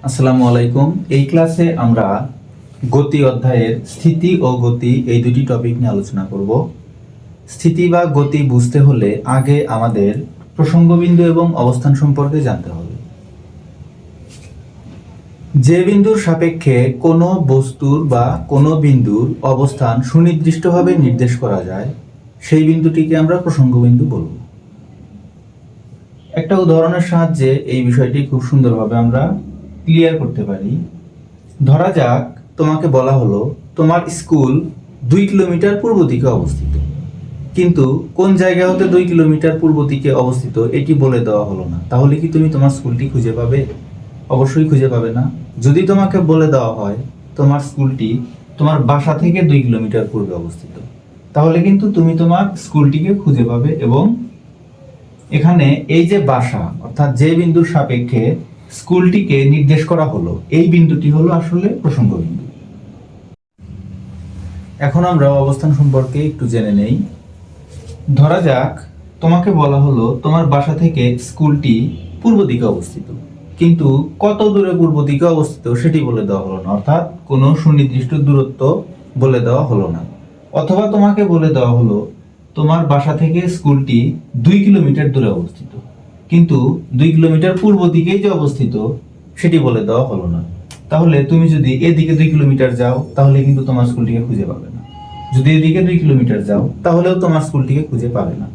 আসসালামু আলাইকুম। এই ক্লাসে আমরা গতি অধ্যায়ের স্থিতি ও গতি এই দুটি টপিক নিয়ে আলোচনা করব। স্থিতি বা গতি বুঝতে হলে আগে আমাদের প্রসঙ্গবিন্দু এবং অবস্থান সম্পর্কে জানতে হবে। যে বিন্দুর সাপেক্ষে কোনো বস্তুর বা কোনো বিন্দুর অবস্থান সুনির্দিষ্টভাবে নির্দেশ করা যায় সেই বিন্দুটিকে আমরা প্রসঙ্গবিন্দু বলব। একটা উদাহরণের সাহায্যে এই বিষয়টি খুব সুন্দরভাবে আমরা ক্লিয়ার করতে পারি। ধরা যাক তোমাকে বলা হলো তোমার স্কুল 2 কিলোমিটার পূর্ব দিকে অবস্থিত, কিন্তু কোন জায়গা হতে 2 কিলোমিটার পূর্ব দিকে অবস্থিত এটি বলে দেওয়া হলো না। তাহলে কি তুমি তোমার স্কুলটি খুঁজে পাবে? অবশ্যই খুঁজে পাবে না। যদি তোমাকে বলে দেওয়া হয় তোমার স্কুলটি তোমার বাসা থেকে 2 কিলোমিটার পূর্বে অবস্থিত, তাহলে কিন্তু তুমি তোমার স্কুলটিকে খুঁজে পাবে। এবং এখানে এই যে বাসা অর্থাৎ যে বিন্দুর সাপেক্ষে স্কুলটিকে নির্দেশ করা হলো এই বিন্দুটি হলো আসলে প্রসঙ্গ বিন্দু। এখন আমরা অবস্থান সম্পর্কে একটু জেনে নেই। ধরা যাক তোমাকে বলা হলো তোমার বাসা থেকে স্কুলটি পূর্ব দিকে অবস্থিত, কিন্তু কত দূরে পূর্ব দিকে অবস্থিত সেটি বলে দেওয়া হলো না, অর্থাৎ কোনো সুনির্দিষ্ট দূরত্ব বলে দেওয়া হলো না। অথবা তোমাকে বলে দেওয়া হলো তোমার বাসা থেকে স্কুলটি 2 কিলোমিটার দূরে অবস্থিত, কিন্তু 2 কিলোমিটার পূর্ব দিকেই যে অবস্থিত সেটি বলে দেওয়া হলো না। তাহলে তুমি যদি এদিকে 2 কিলোমিটার যাও তাহলে কিন্তু তোমার স্কুলটিকে খুঁজে পাবে না। যদি এদিকে 2 কিলোমিটার যাও তাহলেও তোমার স্কুলটিকে খুঁজে পাবে না।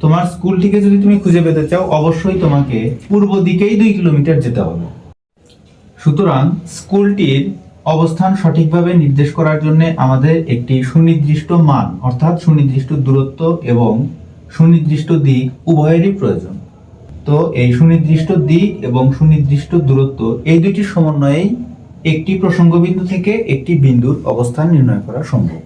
তোমার স্কুলটিকে যদি তুমি খুঁজে পেতে চাও অবশ্যই তোমাকে পূর্ব দিকেই 2 কিলোমিটার যেতে হবে। সুতরাং স্কুলটির অবস্থান সঠিকভাবে নির্দেশ করার জন্য আমাদের একটি সুনির্দিষ্ট মান অর্থাৎ সুনির্দিষ্ট দূরত্ব এবং সুনির্দিষ্ট দিক উভয়েরই প্রয়োজন। তো এই সুনির্দিষ্ট দিক এবং সুনির্দিষ্ট দূরত্ব এই দুইটির সমন্বয়েই একটি প্রসঙ্গবিন্দু থেকে একটি বিন্দুর অবস্থান নির্ণয় করা সম্ভব।